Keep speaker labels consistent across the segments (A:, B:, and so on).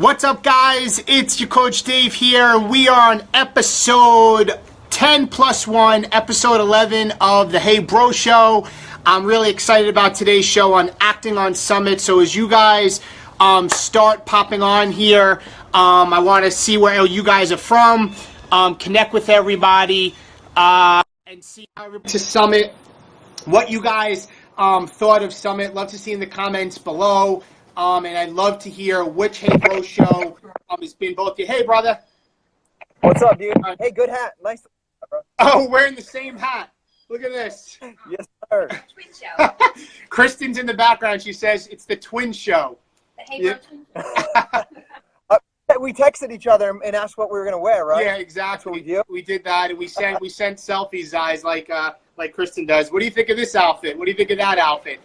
A: What's up, guys? It's your coach Dave here. We are on episode 10 plus 1, episode 11 of the Hey Bro Show. I'm really excited about today's show on acting on Summit. So as you guys start popping on here, I want to see where you guys are from, connect with everybody, and see how to Summit, what you guys thought of Summit. Love to see in the comments below. And I'd love to hear which Hey Bro Show has been both of you. Hey, brother.
B: What's up, dude? Hey, good hat. Nice. Bro.
A: Oh, wearing the same hat. Look at this.
B: Yes, sir.
C: Twin show.
A: Kristen's in the background. She says it's the twin show.
C: The Hey Bro Twin show.
B: We texted each other and asked what we were going to wear, right?
A: Yeah, exactly.
B: That's what we do.
A: We did that, and we sent selfies, guys, like Kristen does. What do you think of this outfit? What do you think of that outfit?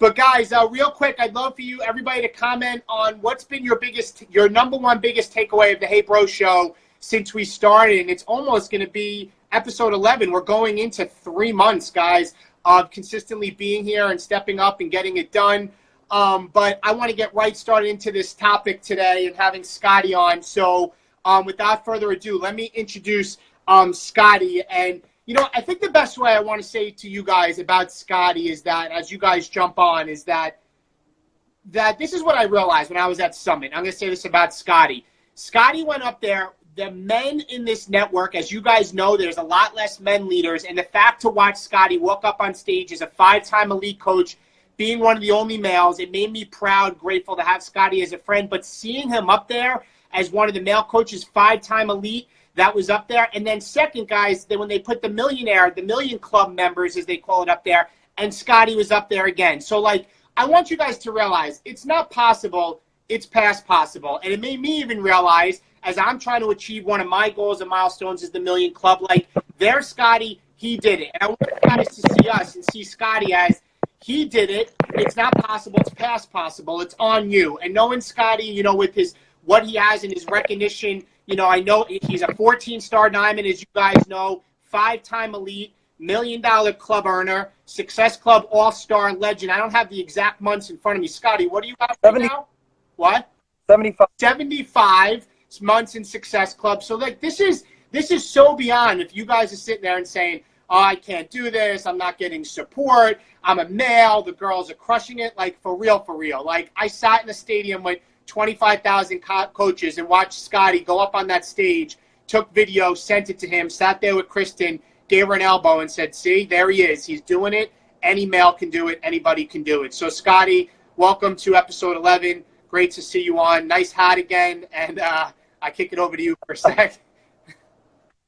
A: But guys, real quick, I'd love for you, everybody, to comment on what's been your number one biggest takeaway of the Hey Bro Show since we started. And it's almost going to be episode 11. We're going into 3 months, guys, of consistently being here and stepping up and getting it done. But I want to get right started into this topic today and having Scotty on. So without further ado, let me introduce Scotty. And you know, I think the best way I want to say to you guys about Scotty is that, as you guys jump on, is that this is what I realized when I was at Summit. I'm going to say this about Scotty. Scotty went up there. The men in this network, as you guys know, there's a lot less men leaders. And the fact to watch Scotty walk up on stage as a 5-time elite coach, being one of the only males, it made me proud, grateful to have Scotty as a friend. But seeing him up there as one of the male coaches, 5-time elite, that was up there. And then second, guys, when they put the Million Club members, as they call it, up there, and Scotty was up there again. So, like, I want you guys to realize it's not possible, it's past possible. And it made me even realize, as I'm trying to achieve one of my goals and milestones is the Million Club, like, there's Scotty, he did it. And I want you guys to see us and see Scotty as he did it. It's not possible, it's past possible, it's on you. And knowing Scotty, you know, with what he has in his recognition, you know, I know he's a 14-star diamond, as you guys know, 5-time elite, $1 million club earner, Success Club all-star legend. I don't have the exact months in front of me. Scotty, what do you have right now? What?
B: 75.
A: 75 months in Success Club. So, like, this is so beyond if you guys are sitting there and saying, oh, I can't do this, I'm not getting support, I'm a male, the girls are crushing it. Like, for real, for real. Like, I sat in the stadium with 25,000 coaches and watched Scotty go up on that stage, took video, sent it to him, sat there with Kristen, gave her an elbow and said, see, there he is. He's doing it. Any male can do it. Anybody can do it. So, Scotty, welcome to episode 11. Great to see you on. Nice hat again. And I kick it over to you for a sec.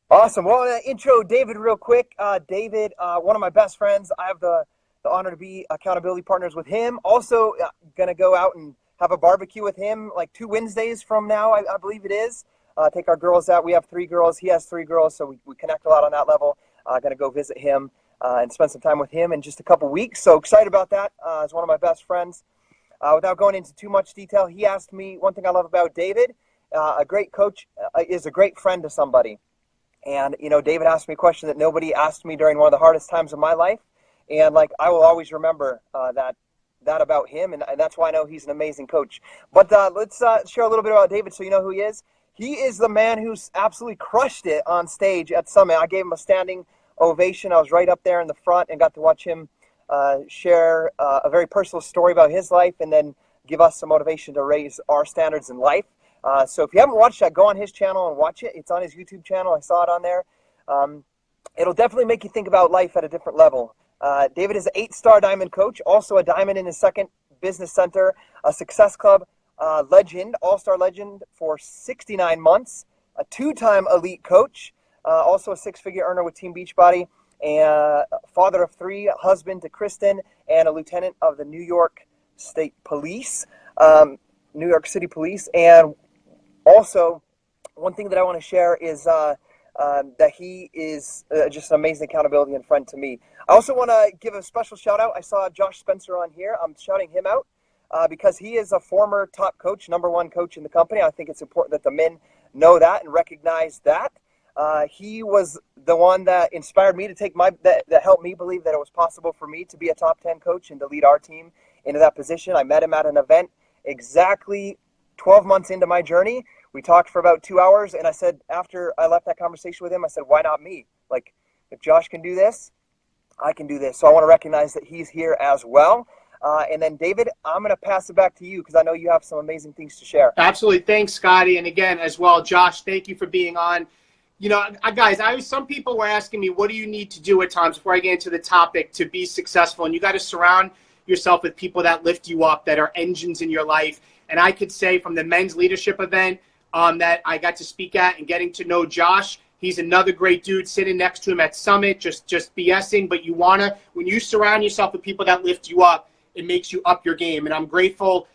B: Awesome. Well, intro David real quick. David, one of my best friends. I have the honor to be accountability partners with him. Also, going to go out and have a barbecue with him like 2 Wednesdays from now, I believe it is. Take our girls out. We have 3 girls. He has 3 girls, so we connect a lot on that level. Going to go visit him and spend some time with him in just a couple weeks. So excited about that. He's one of my best friends. Without going into too much detail, he asked me one thing I love about David. A great coach is a great friend to somebody. And, you know, David asked me a question that nobody asked me during one of the hardest times of my life. And, like, I will always remember that about him, and that's why I know he's an amazing coach. But let's share a little bit about David so you know who he is. He is the man who's absolutely crushed it on stage at Summit. I gave him a standing ovation. I was right up there in the front and got to watch him share a very personal story about his life and then give us some motivation to raise our standards in life. So if you haven't watched that, go on his channel and watch it. It's on his YouTube channel. I saw it on there. It'll definitely make you think about life at a different level. David is an 8-star diamond coach, also a diamond in his second business center, a Success Club legend, all-star legend for 69 months, a 2-time elite coach, also a 6-figure earner with Team Beachbody, and father of 3, husband to Kristen, and a lieutenant of the New York State Police, New York City Police. And also, one thing that I want to share is that he is just an amazing accountability and friend to me. I also want to give a special shout out. I saw Josh Spencer on here. I'm shouting him out because he is a former top coach, number 1 coach in the company. I think it's important that the men know that and recognize that. He was the one that inspired me to take that helped me believe that it was possible for me to be a top 10 coach and to lead our team into that position. I met him at an event exactly 12 months into my journey. We talked for about 2 hours, and I said, after I left that conversation with him, I said, why not me? Like, if Josh can do this, I can do this. So I want to recognize that he's here as well. And then, David, I'm going to pass it back to you because I know you have some amazing things to share.
A: Absolutely. Thanks, Scotty. And again, as well, Josh, thank you for being on. You know, guys, some people were asking me, what do you need to do at times before I get into the topic to be successful? And you got to surround yourself with people that lift you up, that are engines in your life. And I could say from the men's leadership event that I got to speak at and getting to know Josh, he's another great dude sitting next to him at Summit, just BSing. But when you surround yourself with people that lift you up, it makes you up your game. And I'm grateful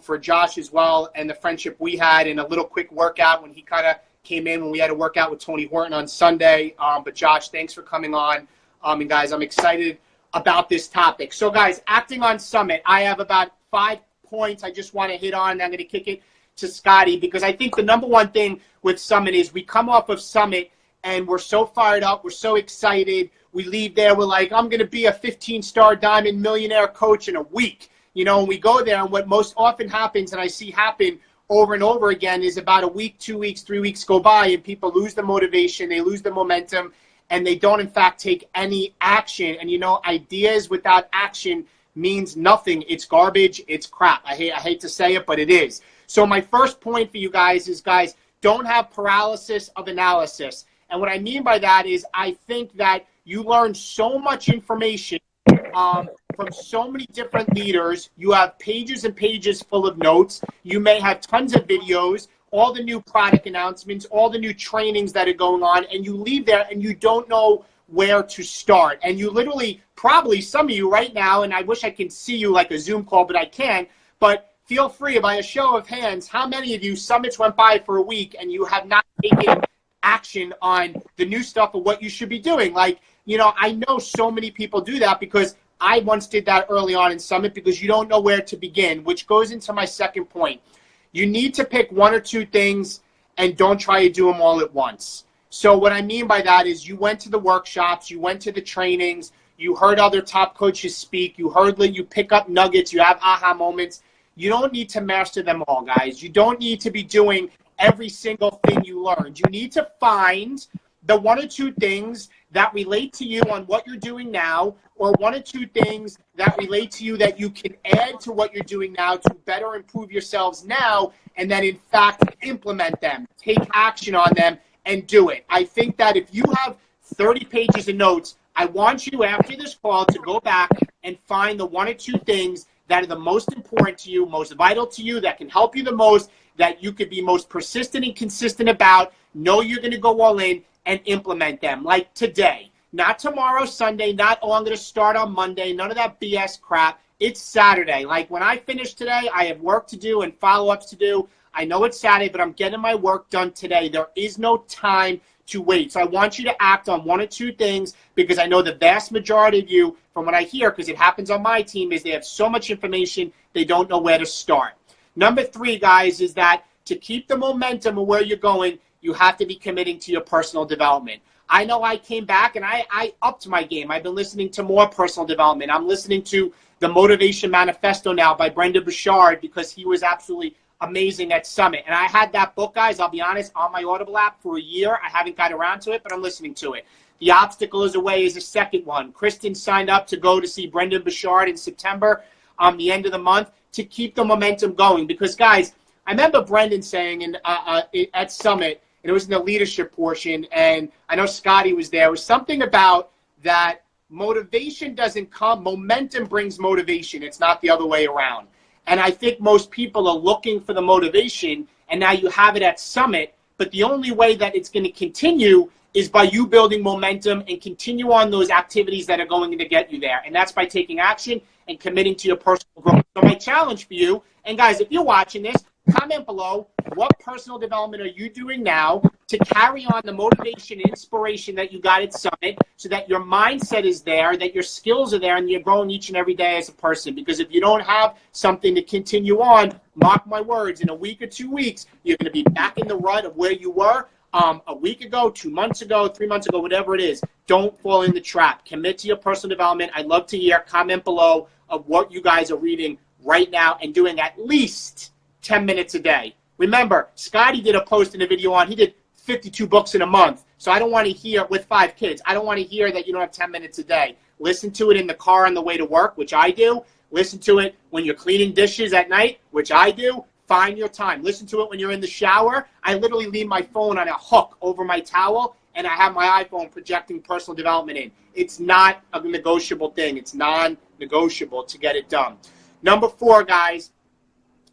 A: for Josh as well and the friendship we had and a little quick workout when he kind of came in when we had a workout with Tony Horton on Sunday. But Josh, thanks for coming on. And guys, I'm excited about this topic. So guys, acting on Summit, I have about 5 points I just want to hit on. I'm going to kick it to Scotty because I think the number one thing with Summit is we come off of Summit and we're so fired up. We're so excited. We leave there. We're like, I'm going to be a 15-star diamond millionaire coach in a week. You know, and we go there, and what most often happens, and I see happen over and over again, is about a week, 2 weeks, 3 weeks go by, and people lose the motivation, they lose the momentum, and they don't, in fact, take any action. And, you know, ideas without action means nothing. It's garbage. It's crap. I hate to say it, but it is. So my first point for you guys is, guys, don't have paralysis of analysis. And what I mean by that is I think that you learn so much information from so many different leaders. You have pages and pages full of notes. You may have tons of videos, all the new product announcements, all the new trainings that are going on, and you leave there and you don't know where to start. And you literally, probably some of you right now, and I wish I could see you like a Zoom call, but I can't, but feel free, by a show of hands, how many of you summits went by for a week and you have not taken action on the new stuff of what you should be doing? Like, you know, I know so many people do that because I once did that early on in Summit because you don't know where to begin, which goes into my second point. You need to pick 1 or 2 things and don't try to do them all at once. So what I mean by that is you went to the workshops, you went to the trainings, you heard other top coaches speak, you pick up nuggets, you have aha moments. You don't need to master them all, guys. You don't need to be doing every single thing you learned. You need to find the 1 or 2 things that relate to you on what you're doing now, or 1 or 2 things that relate to you that you can add to what you're doing now to better improve yourselves now, and then in fact implement them, take action on them, and do it. I think that if you have 30 pages of notes, I want you after this call to go back and find the 1 or 2 things that are the most important to you, most vital to you, that can help you the most, that you could be most persistent and consistent about, know you're going to go all in, and implement them. Like today, not tomorrow, Sunday, not, oh, I'm going to start on Monday, none of that BS crap. It's Saturday. Like when I finish today, I have work to do and follow-ups to do. I know it's Saturday, but I'm getting my work done today. There is no time to wait. So I want you to act on 1 or 2 things because I know the vast majority of you, from what I hear, because it happens on my team, is they have so much information, they don't know where to start. Number 3, guys, is that to keep the momentum of where you're going, you have to be committing to your personal development. I know I came back and I upped my game. I've been listening to more personal development. I'm listening to the Motivation Manifesto now by Brendon Burchard because he was absolutely amazing at Summit. And I had that book, guys, I'll be honest, on my Audible app for a year. I haven't got around to it, but I'm listening to it. The Obstacle is Away is the second one. Kristen signed up to go to see Brendon Burchard in September, the end of the month, to keep the momentum going. Because, guys, I remember Brendon saying at Summit, and it was in the leadership portion, and I know Scotty was there. It was something about that motivation doesn't come. Momentum brings motivation. It's not the other way around. And I think most people are looking for the motivation, and now you have it at Summit, but the only way that it's going to continue is by you building momentum and continue on those activities that are going to get you there. And that's by taking action and committing to your personal growth. So my challenge for you, and guys, if you're watching this, comment below, what personal development are you doing now to carry on the motivation and inspiration that you got at Summit so that your mindset is there, that your skills are there, and you're growing each and every day as a person? Because if you don't have something to continue on, mark my words, in a week or 2 weeks, you're going to be back in the rut of where you were a week ago, 2 months ago, 3 months ago, whatever it is. Don't fall in the trap. Commit to your personal development. I'd love to hear, comment below of what you guys are reading right now and doing at least 10 minutes a day. Remember, Scotty did a post in a video he did 52 books in a month. So I don't want to hear, with 5 kids, I don't want to hear that you don't have 10 minutes a day. Listen to it in the car on the way to work, which I do. Listen to it when you're cleaning dishes at night, which I do. Find your time. Listen to it when you're in the shower. I literally leave my phone on a hook over my towel, and I have my iPhone projecting personal development in. It's not a negotiable thing. It's non-negotiable to get it done. Number 4, guys,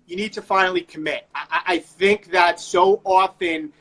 A: you need to finally commit. I think that so often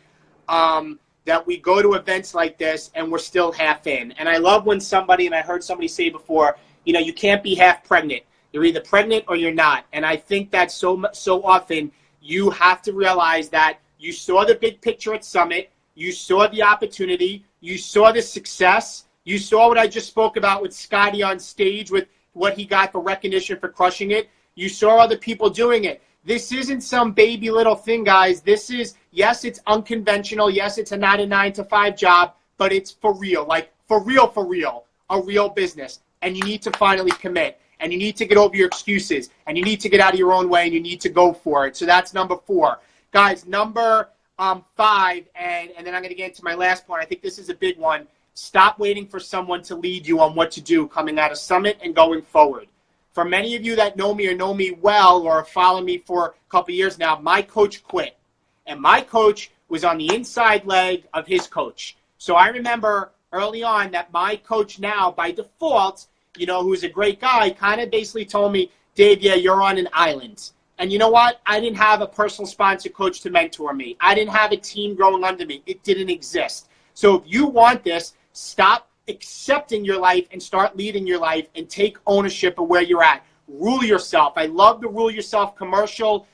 A: that we go to events like this and we're still half in. And I love when somebody, and I heard somebody say before, you can't be half pregnant. You're either pregnant or you're not. And I think that so often you have to realize that you saw the big picture at Summit. You saw the opportunity. You saw the success. You saw what I just spoke about with Scotty on stage with what he got for recognition for crushing it. You saw other people doing it. This isn't some baby little thing, guys. This is, yes, it's unconventional. Yes, it's a 9-to-5 job, but it's for real. Like, for real, a real business. And you need to finally commit. And you need to get over your excuses. And you need to get out of your own way, and you need to go for it. So that's number 4. Guys, number 5, and then I'm going to get into my last point. I think this is a big one. Stop waiting for someone to lead you on what to do coming out of Summit and going forward. For many of you that know me or know me well or follow me for a couple years now, my coach quit. And my coach was on the inside leg of his coach. So I remember early on that my coach now, by default, who's a great guy, kind of basically told me, Dave, yeah, you're on an island. And you know what? I didn't have a personal sponsor coach to mentor me. I didn't have a team growing under me. It didn't exist. So if you want this, stop accepting your life and start leading your life and take ownership of where you're at. Rule yourself. I love the Rule Yourself commercial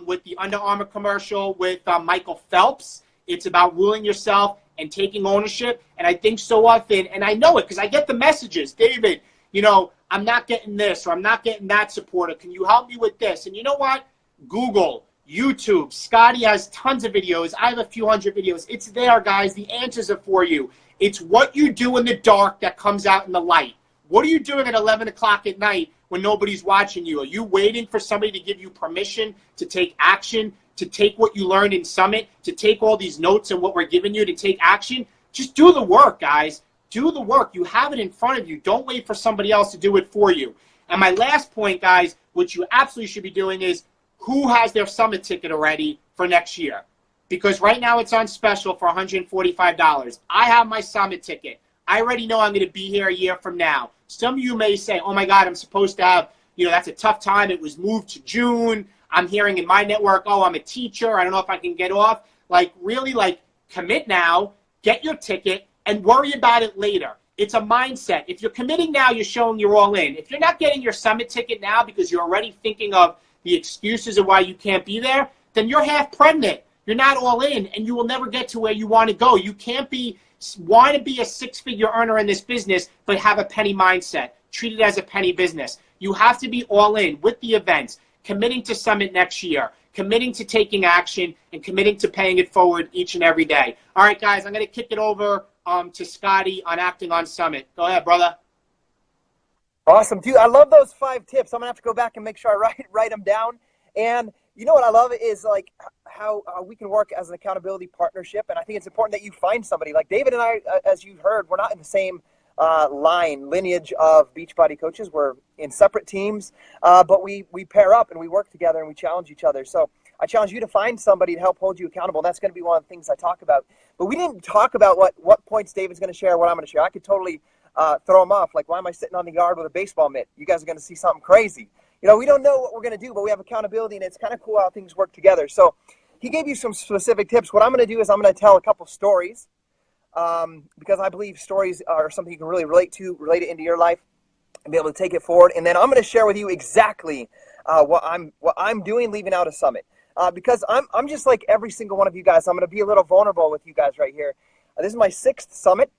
A: with the Under Armour commercial with Michael Phelps. It's about ruling yourself and taking ownership. And I think so often, and I know it because I get the messages, David, I'm not getting this or I'm not getting that supporter. Can you help me with this? And you know what? Google, YouTube. Scotty has tons of videos. I have a few hundred videos. It's there, guys. The answers are for you. It's what you do in the dark that comes out in the light. What are you doing at 11 o'clock at night when nobody's watching you? Are you waiting for somebody to give you permission to take action, to take what you learned in Summit, to take all these notes and what we're giving you to take action? Just do the work, guys. Do the work. You have it in front of you. Don't wait for somebody else to do it for you. And my last point, guys, which you absolutely should be doing is who has their Summit ticket already for next year? Because right now it's on special for $145. I have my Summit ticket. I already know I'm going to be here a year from now. Some of you may say, oh my God, I'm supposed to have, that's a tough time. It was moved to June. I'm hearing in my network, oh, I'm a teacher. I don't know if I can get off. Really, commit now, get your ticket, and worry about it later. It's a mindset. If you're committing now, you're showing you're all in. If you're not getting your Summit ticket now because you're already thinking of the excuses of why you can't be there, then you're half pregnant. You're not all in, and you will never get to where you want to go. You can't want to be a 6-figure earner in this business, but have a penny mindset. Treat it as a penny business. You have to be all in with the events, committing to Summit next year, committing to taking action, and committing to paying it forward each and every day. All right, guys, I'm going to kick it over to Scotty on acting on Summit. Go ahead, brother.
B: Awesome, dude. I love those 5 tips. I'm going to have to go back and make sure I write them down. And you know what I love is how we can work as an accountability partnership. And I think it's important that you find somebody like David and I, as you heard, we're not in the same lineage of Beachbody coaches. We're in separate teams, but we pair up and we work together and we challenge each other. So I challenge you to find somebody to help hold you accountable. That's going to be one of the things I talk about. But we didn't talk about what points David's going to share, what I'm going to share. I could totally throw him off. Like, why am I sitting on the yard with a baseball mitt? You guys are going to see something crazy. We don't know what we're going to do, but we have accountability, and it's kind of cool how things work together. So he gave you some specific tips. What I'm going to do is I'm going to tell a couple stories because I believe stories are something you can really relate it into your life and be able to take it forward. And then I'm going to share with you exactly what I'm doing leaving out of Summit because I'm just like every single one of you guys. I'm going to be a little vulnerable with you guys right here. This is my 6th Summit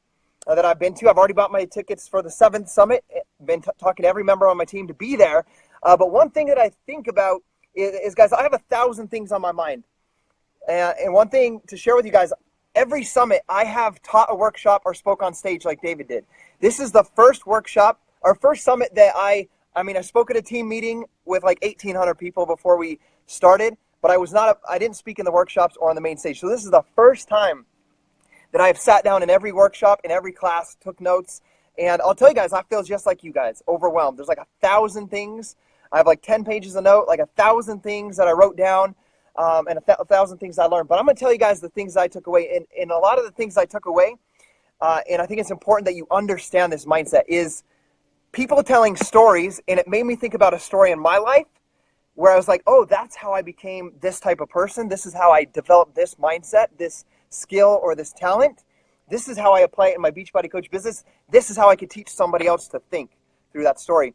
B: that I've been to. I've already bought my tickets for the 7th Summit. Been talking to every member on my team to be there. But one thing that I think about is, guys, I have 1,000 things on my mind. And one thing to share with you guys, every summit I have taught a workshop or spoke on stage like David did. This is the first workshop, our first summit that I spoke at a team meeting with like 1,800 people before we started. but I didn't speak in the workshops or on the main stage. So this is the first time that I've sat down in every workshop, in every class, took notes. And I'll tell you guys, I feel just like you guys, overwhelmed. There's like 1,000 things. I have like 10 pages of note, like 1,000 things that I wrote down, and 1,000 things I learned. But I'm going to tell you guys the things I took away. And a lot of the things I took away, and I think it's important that you understand this mindset, is people telling stories. And it made me think about a story in my life where I was like, oh, that's how I became this type of person. This is how I developed this mindset, this skill, or this talent. This is how I apply it in my Beachbody coach business. This is how I could teach somebody else to think through that story.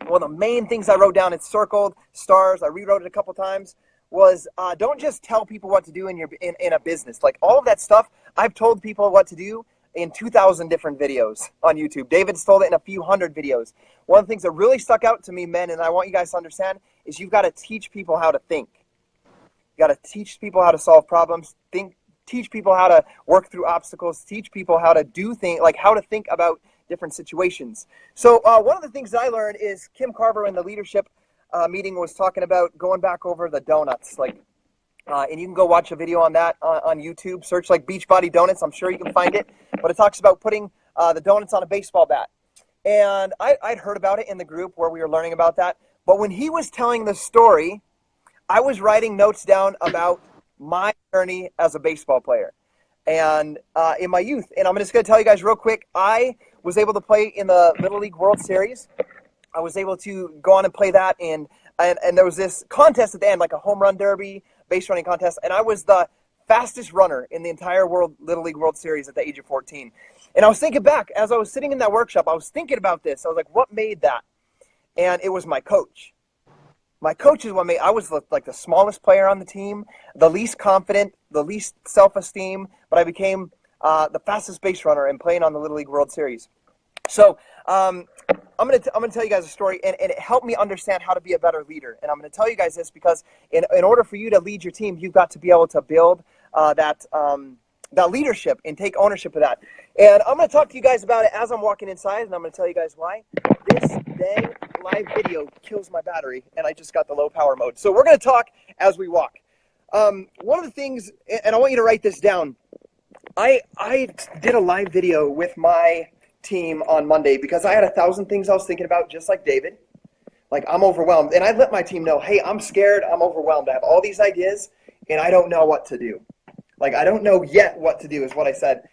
B: One of the main things I wrote down, it's circled, stars, I rewrote it a couple times, was don't just tell people what to do in a business. Like all of that stuff, I've told people what to do in 2,000 different videos on YouTube. David's told it in a few hundred videos. One of the things that really stuck out to me, men, and I want you guys to understand, is you've got to teach people how to think. You got to teach people how to solve problems, teach people how to work through obstacles, teach people how to do things, like how to think about different situations. So one of the things that I learned is Kim Carver in the leadership meeting was talking about going back over the donuts, and you can go watch a video on that on YouTube. Search like Beachbody donuts. I'm sure you can find it. But it talks about putting the donuts on a baseball bat. And I'd heard about it in the group where we were learning about that. But when he was telling the story, I was writing notes down about my journey as a baseball player and in my youth. And I'm just going to tell you guys real quick, I was able to play in the Little League World Series. I was able to go on and play that. And there was this contest at the end, like a home run derby, base running contest. And I was the fastest runner in the entire Little League World Series at the age of 14. And I was thinking back, as I was sitting in that workshop, I was thinking about this. I was like, what made that? And it was my coach. My coach is what made, I was like the smallest player on the team, the least confident, the least self-esteem, but I became the fastest base runner and playing on the Little League World Series. So I'm gonna tell you guys a story, and it helped me understand how to be a better leader. And I'm gonna tell you guys this because in order for you to lead your team, you've got to be able to build that leadership and take ownership of that. And I'm gonna talk to you guys about it as I'm walking inside, and I'm gonna tell you guys why. This dang live video kills my battery, and I just got the low power mode. So we're gonna talk as we walk. One of the things, and I want you to write this down. I did a live video with my team on Monday because I had 1,000 things I was thinking about, just like David. Like, I'm overwhelmed. And I let my team know, hey, I'm scared, I'm overwhelmed. I have all these ideas, and I don't know what to do. Like, I don't know yet what to do is what I said.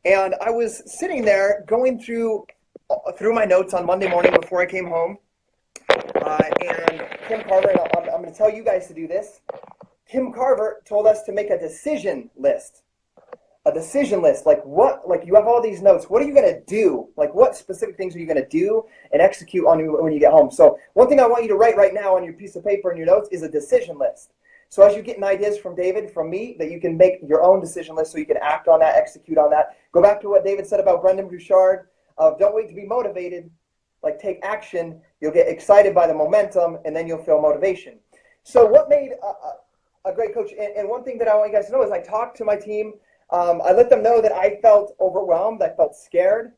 B: And I was sitting there going through my notes on Monday morning before I came home. And Kim Carver, and I'm going to tell you guys to do this. Kim Carver told us to make a decision list. A decision list, like you have all these notes. What are you going to do? Like, what specific things are you going to do and execute on when you get home? So one thing I want you to write right now on your piece of paper in your notes is a decision list. So as you're getting ideas from David, from me, that you can make your own decision list so you can act on that, execute on that. Go back to what David said about Brendan Bouchard. Don't wait to be motivated. Like, take action. You'll get excited by the momentum, and then you'll feel motivation. So what made a great coach? And one thing that I want you guys to know is I talked to my team. I let them know that I felt overwhelmed. I felt scared.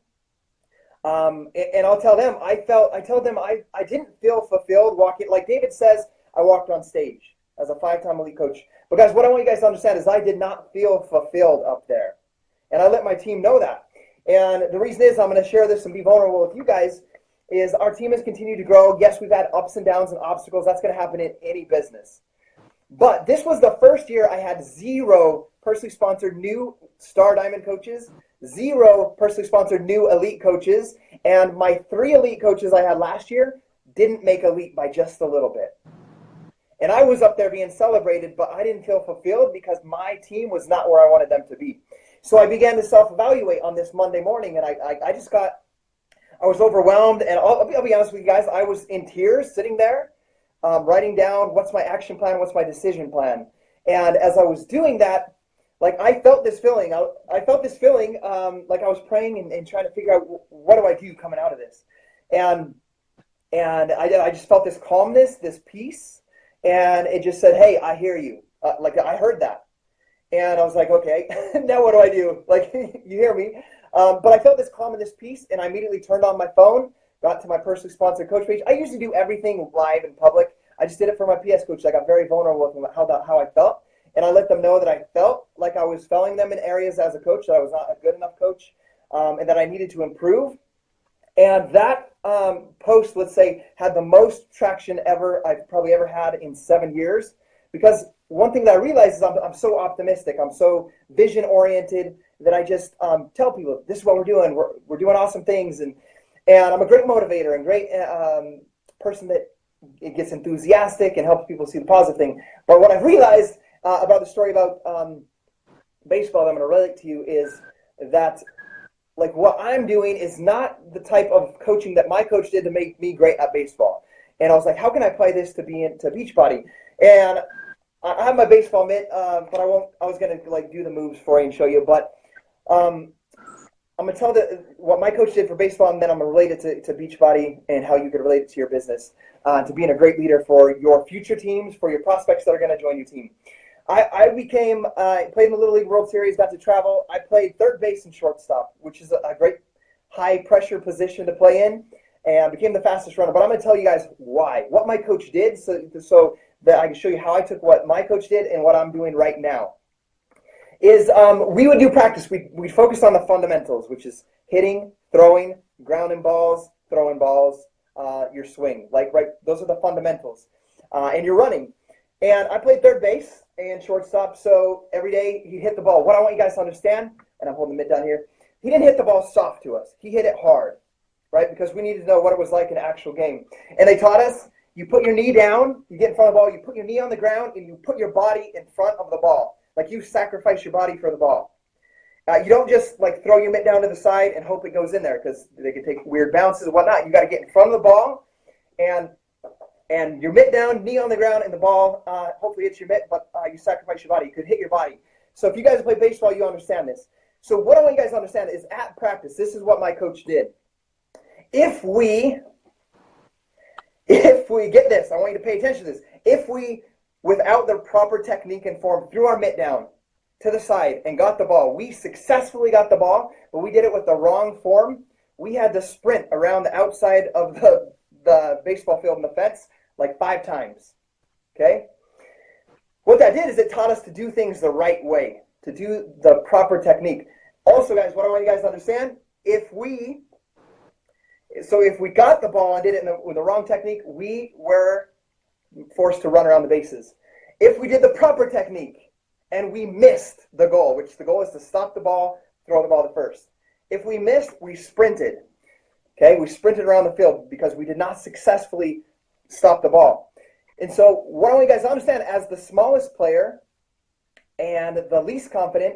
B: And I'll tell them, I told them I didn't feel fulfilled walking. Like David says, I walked on stage as a 5-time elite coach. But guys, what I want you guys to understand is I did not feel fulfilled up there. And I let my team know that. And the reason is, I'm going to share this and be vulnerable with you guys, is our team has continued to grow. Yes, we've had ups and downs and obstacles. That's going to happen in any business. But this was the first year I had 0 personally sponsored new Star Diamond coaches, 0 personally sponsored new elite coaches, and my 3 elite coaches I had last year didn't make elite by just a little bit. And I was up there being celebrated, but I didn't feel fulfilled because my team was not where I wanted them to be. So I began to self-evaluate on this Monday morning, and I was overwhelmed, and I'll be honest with you guys, I was in tears sitting there, writing down what's my action plan, what's my decision plan. And as I was doing that, like, I felt this feeling. I felt this feeling like I was praying and trying to figure out, what do I do coming out of this? And I just felt this calmness, this peace, and it just said, hey, I hear you. Like, I heard that. And I was like, okay, now what do I do? Like, you hear me? But I felt this calm and this peace, and I immediately turned on my phone, got to my personally sponsored coach page. I usually do everything live in public. I just did it for my PS coach. I got very vulnerable with them about how I felt. And I let them know that I felt like I was failing them in areas as a coach, that I was not a good enough coach, and that I needed to improve. And that post, let's say, had the most traction I've probably ever had in 7 years. Because one thing that I realized is I'm so optimistic. I'm so vision-oriented that I just tell people, this is what we're doing. We're doing awesome things. And I'm a great motivator and great person that gets enthusiastic and helps people see the positive thing. But what I've realized about the story about baseball that I'm going to relate to you is that like what I'm doing is not the type of coaching that my coach did to make me great at baseball. And I was like, how can I apply this to Beachbody? And I have my baseball mitt, but I was going to like do the moves for you and show you. But I'm going to tell what my coach did for baseball, and then I'm going to relate it to Beachbody and how you could relate it to your business, to being a great leader for your future teams, for your prospects that are going to join your team. I played in the Little League World Series, got to travel. I played third base and shortstop, which is a great high-pressure position to play in, and became the fastest runner. But I'm going to tell you guys what my coach did, so that I can show you how I took what my coach did and what I'm doing right now. Is we would do practice. We focused on the fundamentals, which is hitting, throwing, grounding balls, throwing balls, your swing. Those are the fundamentals. And you're running. And I played third base and shortstop, so every day he hit the ball. What I want you guys to understand, and I'm holding the mitt down here, he didn't hit the ball soft to us. He hit it hard, right? Because we needed to know what it was like in an actual game. And they taught us, you put your knee down, you get in front of the ball, you put your knee on the ground, and you put your body in front of the ball. Like you sacrifice your body for the ball. You don't just like throw your mitt down to the side and hope it goes in there, because they can take weird bounces and whatnot. You got to get in front of the ball, and your mitt down, knee on the ground, and the ball hopefully hits your mitt, but you sacrifice your body. You could hit your body. So if you guys play baseball, you understand this. So what I want you guys to understand is at practice, this is what my coach did. If we get this, I want you to pay attention to this. If we, without the proper technique and form, threw our mitt down to the side and got the ball, we successfully got the ball, but we did it with the wrong form. We had to sprint around the outside of the baseball field and the fence like 5 times, okay? What that did is it taught us to do things the right way, to do the proper technique. Also, guys, what I want you guys to understand, if we got the ball and did it with the wrong technique, we were forced to run around the bases. If we did the proper technique and we missed the goal, which the goal is to stop the ball, throw the ball to first. If we missed, we sprinted. Okay, we sprinted around the field because we did not successfully stop the ball. And so what I want you guys to understand, as the smallest player and the least confident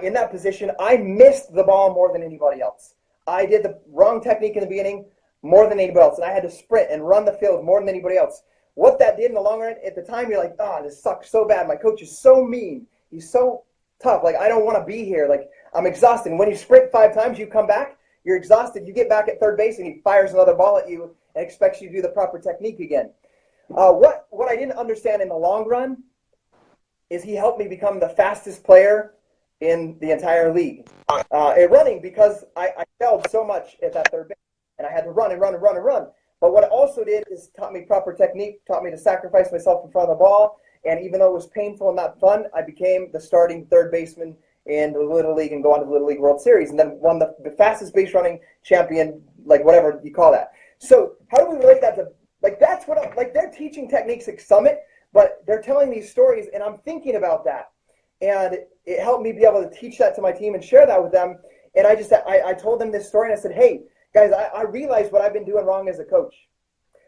B: in that position, I missed the ball more than anybody else. I did the wrong technique in the beginning more than anybody else, and I had to sprint and run the field more than anybody else. What that did in the long run, at the time, you're like, this sucks so bad. My coach is so mean. He's so tough. Like, I don't want to be here. Like, I'm exhausted. And when you sprint 5 times, you come back, you're exhausted. You get back at third base, and he fires another ball at you and expects you to do the proper technique again. What I didn't understand in the long run is he helped me become the fastest player in the entire league at running, because I failed so much at that third base, and I had to run and run and run and run. But what it also did is taught me proper technique, taught me to sacrifice myself in front of the ball, and even though it was painful and not fun, I became the starting third baseman in the Little League and go on to the Little League World Series, and then won the fastest base running champion, like whatever you call that. So how do we relate that to, like, that's what, like, they're teaching techniques at Summit, but they're telling these stories, and I'm thinking about that. And it helped me be able to teach that to my team and share that with them. And I told them this story, and I said, hey, guys, I realize what I've been doing wrong as a coach.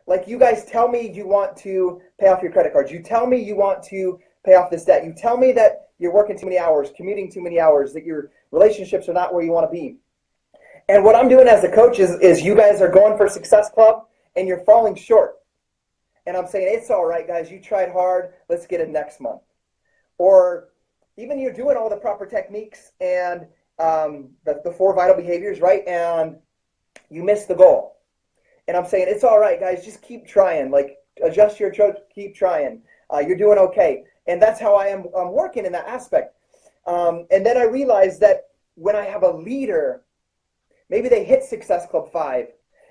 B: Like, you guys tell me you want to pay off your credit cards. You tell me you want to pay off this debt. You tell me that you're working too many hours, commuting too many hours, that your relationships are not where you want to be. And what I'm doing as a coach is you guys are going for Success Club, and you're falling short. And I'm saying, it's all right, guys. You tried hard. Let's get it next month. Or even you're doing all the proper techniques and the 4 vital behaviors, right? And you missed the goal. And I'm saying, it's all right, guys. Just keep trying. Like, adjust your approach. Keep trying. You're doing okay. And that's how I'm working in that aspect. And then I realized that when I have a leader, maybe they hit Success Club 5,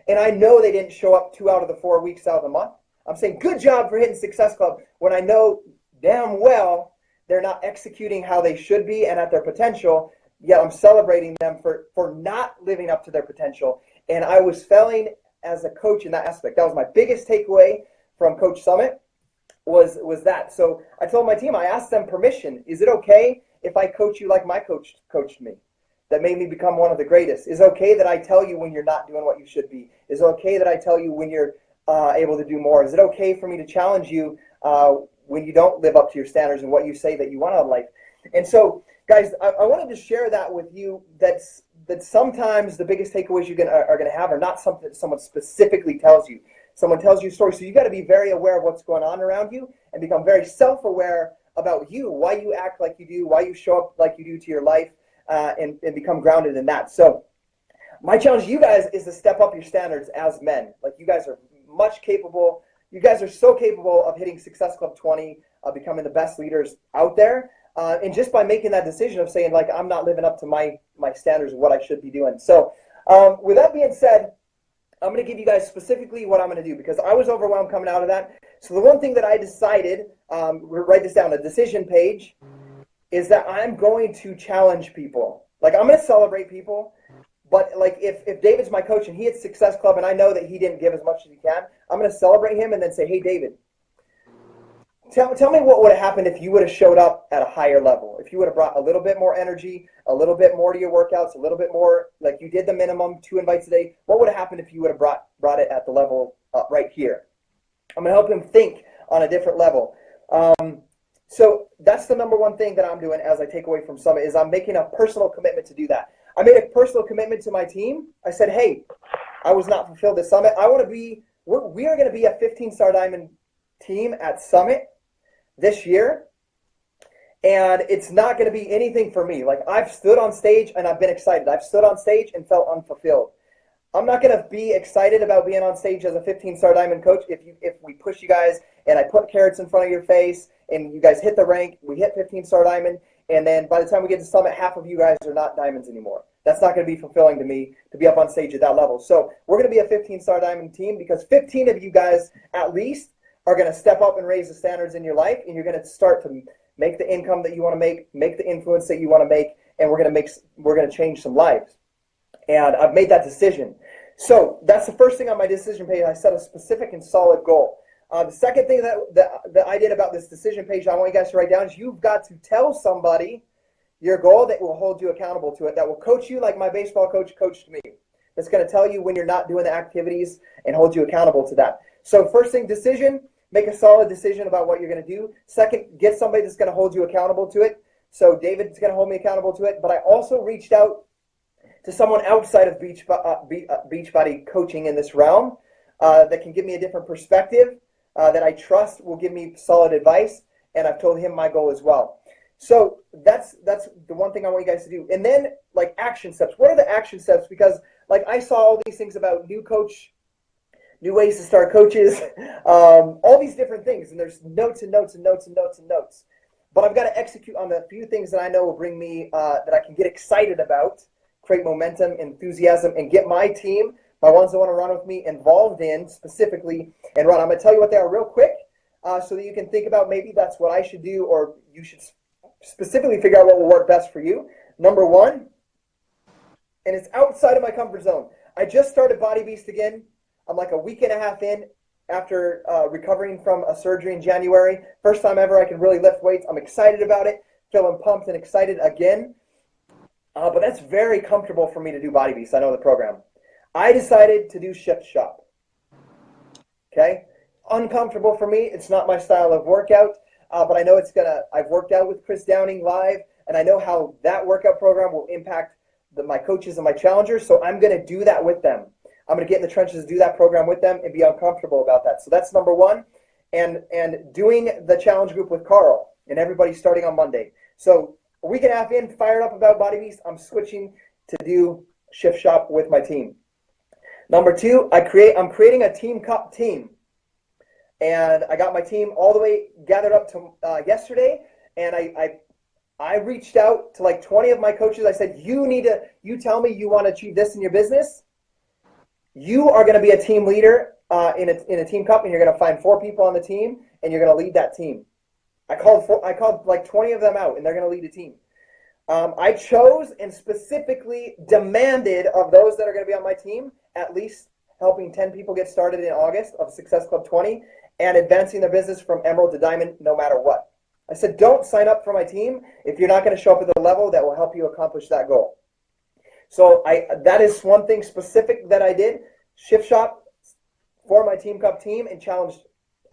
B: and I know they didn't show up 2 out of the 4 weeks out of the month. I'm saying good job for hitting Success Club when I know damn well they're not executing how they should be and at their potential, yet I'm celebrating them for not living up to their potential. And I was failing as a coach in that aspect. That was my biggest takeaway from Coach Summit was that. So I told my team, I asked them permission. Is it okay if I coach you like my coach coached me? That made me become one of the greatest. Is it okay that I tell you when you're not doing what you should be? Is it okay that I tell you when you're able to do more? Is it okay for me to challenge you when you don't live up to your standards and what you say that you want out of life? And so, guys, I wanted to share that with you, that sometimes the biggest takeaways are going to have are not something that someone specifically tells you. Someone tells you a story. So you got to be very aware of what's going on around you and become very self-aware about you, why you act like you do, why you show up like you do to your life, and become grounded in that. So my challenge to you guys is to step up your standards as men. Like, you guys are much capable. You guys are so capable of hitting Success Club 20, becoming the best leaders out there. And just by making that decision of saying, like, I'm not living up to my standards of what I should be doing. So with that being said, I'm going to give you guys specifically what I'm going to do, because I was overwhelmed coming out of that. So the one thing that I decided, write this down, a decision page, is that I'm going to challenge people. Like, I'm going to celebrate people. But like, if David's my coach and he hits Success Club and I know that he didn't give as much as he can, I'm going to celebrate him and then say, hey, David, tell me what would have happened if you would have showed up at a higher level, if you would have brought a little bit more energy, a little bit more to your workouts, a little bit more, like you did the minimum 2 invites a day. What would have happened if you would have brought it at the level right here? I'm going to help him think on a different level. So that's the number one thing that I'm doing as I take away from Summit, is I'm making a personal commitment to do that. I made a personal commitment to my team. I said, hey, I was not fulfilled at Summit. We are going to be a 15-star diamond team at Summit this year. And it's not going to be anything for me. Like, I've stood on stage and I've been excited. I've stood on stage and felt unfulfilled. I'm not going to be excited about being on stage as a 15-star diamond coach if we push you guys and I put carrots in front of your face and you guys hit the rank, we hit 15-star diamond, and then by the time we get to Summit, half of you guys are not diamonds anymore. That's not going to be fulfilling to me to be up on stage at that level. So we're going to be a 15-star diamond team, because 15 of you guys at least are going to step up and raise the standards in your life, and you're going to start to make the income that you want to make the influence that you want to make, and we're going to change some lives. And I've made that decision. So that's the first thing on my decision page. I set a specific and solid goal. The second thing that I did about this decision page I want you guys to write down is you've got to tell somebody your goal that will hold you accountable to it, that will coach you like my baseball coach coached me. That's going to tell you when you're not doing the activities and hold you accountable to that. So first thing, decision, make a solid decision about what you're going to do. Second, get somebody that's going to hold you accountable to it. So David's going to hold me accountable to it, but I also reached out to someone outside of Beachbody coaching in this realm that can give me a different perspective, that I trust will give me solid advice, and I've told him my goal as well. So that's the one thing I want you guys to do. And then, like, action steps. What are the action steps? Because, like, I saw all these things about new ways to start coaches, all these different things, and there's notes and notes and notes and notes and notes. But I've got to execute on the few things that I know will bring me, that I can get excited about, create momentum, enthusiasm, and get my team, my ones that want to run with me, involved in specifically and run. I'm going to tell you what they are real quick, so that you can think about maybe that's what I should do, or you should specifically figure out what will work best for you. Number one, and it's outside of my comfort zone. I just started Body Beast again. I'm like a week and a half in after recovering from a surgery in January. First time ever I can really lift weights. I'm excited about it, feeling pumped and excited again. But that's very comfortable for me to do Body Beast. I know the program. I decided to do Shift Shop. Okay? Uncomfortable for me. It's not my style of workout, but I know I've worked out with Chris Downing live, and I know how that workout program will impact my coaches and my challengers, so I'm going to do that with them. I'm going to get in the trenches, do that program with them, and be uncomfortable about that. So that's number one. And doing the challenge group with Carl and everybody starting on Monday. So a week and a half in, fired up about Body Beast, I'm switching to do Shift Shop with my team. Number two, I'm creating a Team Cup team. And I got my team all the way gathered up to yesterday, and I reached out to like 20 of my coaches. I said, you tell me you want to achieve this in your business. You are going to be a team leader in a team cup, and you're going to find 4 people on the team, and you're going to lead that team. I called like 20 of them out, and they're going to lead a team. I chose and specifically demanded of those that are going to be on my team at least helping 10 people get started in August of Success Club 20 and advancing their business from emerald to diamond no matter what. I said, don't sign up for my team if you're not going to show up at the level that will help you accomplish that goal. So that is one thing specific that I did. Shift shop for my Team Cup team and challenged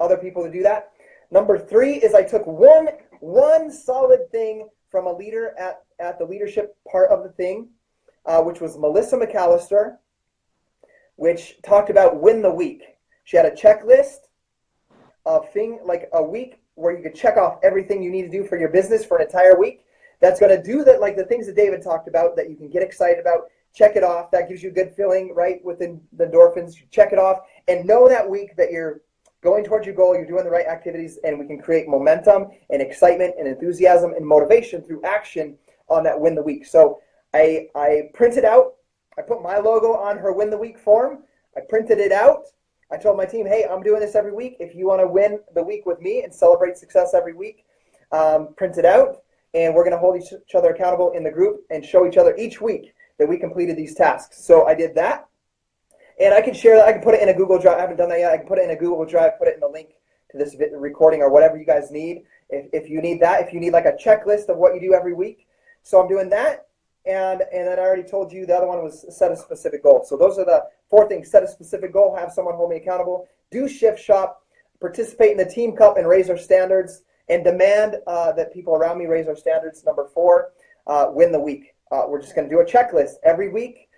B: other people to do that. Number 3 is I took one solid thing from a leader at the leadership part of the thing, which was Melissa McAllister, which talked about win the week. She had a checklist of like a week where you could check off everything you need to do for your business for an entire week. That's going to do that, like the things that David talked about that you can get excited about. Check it off. That gives you a good feeling, right, within the endorphins. You check it off and know that week that you're going towards your goal, you're doing the right activities, and we can create momentum and excitement and enthusiasm and motivation through action on that win the week. So I printed out, I put my logo on her win the week form. I printed it out. I told my team, hey, I'm doing this every week. If you want to win the week with me and celebrate success every week, print it out. And we're going to hold each other accountable in the group and show each other each week that we completed these tasks. So I did that. And I can share that. I can put it in a Google Drive. I haven't done that yet. I can put it in a Google Drive, put it in the link to this recording or whatever you guys need. If you need that, if you need like a checklist of what you do every week. So I'm doing that. And then I already told you the other one was set a specific goal. So those are the 4 things. Set a specific goal, have someone hold me accountable, do shift shop, participate in the Team Cup and raise our standards, and demand that people around me raise our standards. Number 4, win the week. We're just going to do a checklist every week.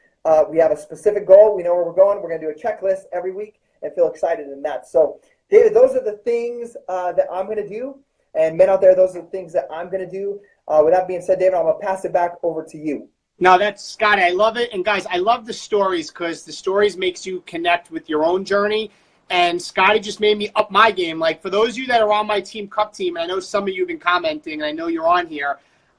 B: We have a specific goal. We know where we're going. We're going to do a checklist every week and feel excited in that. So, David, those are the things that I'm going to do. And men out there, those are the things that I'm going to do. With that being said, David, I'm going to pass it back over to you.
A: No, that's Scotty. I love it. And guys, I love the stories because the stories makes you connect with your own journey. And Scotty just made me up my game. Like for those of you that are on my Team Cup team, I know some of you have been commenting, and I know you're on here.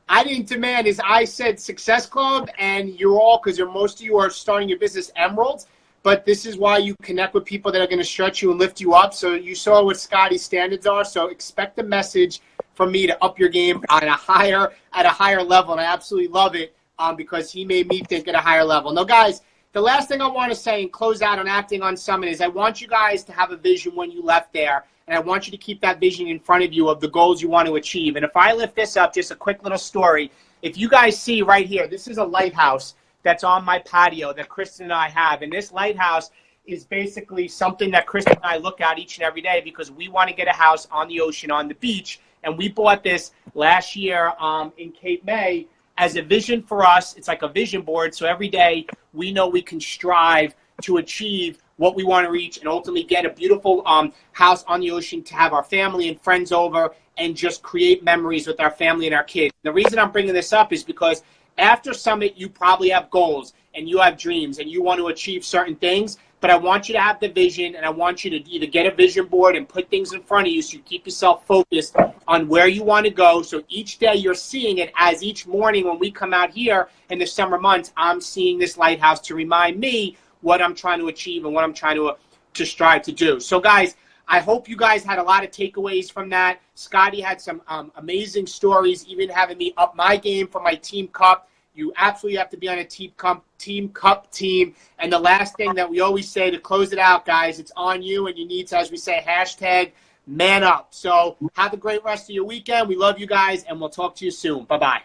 A: I didn't demand is I said Success Club, and you're all, because most of you are starting your business emeralds, but this is why you connect with people that are going to stretch you and lift you up. So you saw what Scotty's standards are. So expect a message from me to up your game at a higher level, and I absolutely love it because he made me think at a higher level. Now, guys, the last thing I want to say and close out on Acting on Summit is I want you guys to have a vision when you left there. And I want you to keep that vision in front of you of the goals you want to achieve. And if I lift this up, just a quick little story. If you guys see right here, this is a lighthouse that's on my patio that Kristen and I have. And this lighthouse is basically something that Kristen and I look at each and every day because we want to get a house on the ocean, on the beach. And we bought this last year in Cape May as a vision for us. It's like a vision board. So every day we know we can strive to achieve what we want to reach and ultimately get a beautiful house on the ocean to have our family and friends over and just create memories with our family and our kids. The reason I'm bringing this up is because after Summit, you probably have goals and you have dreams and you want to achieve certain things, but I want you to have the vision and I want you to either get a vision board and put things in front of you so you keep yourself focused on where you want to go. So each day you're seeing it as each morning when we come out here in the summer months, I'm seeing this lighthouse to remind me what I'm trying to achieve and what I'm trying to strive to do. So guys, I hope you guys had a lot of takeaways from that. Scotty had some amazing stories, even having me up my game for my Team Cup. You absolutely have to be on a Team Cup team. And the last thing that we always say to close it out, guys, it's on you and you need to, as we say, hashtag man up. So have a great rest of your weekend. We love you guys and we'll talk to you soon. Bye-bye.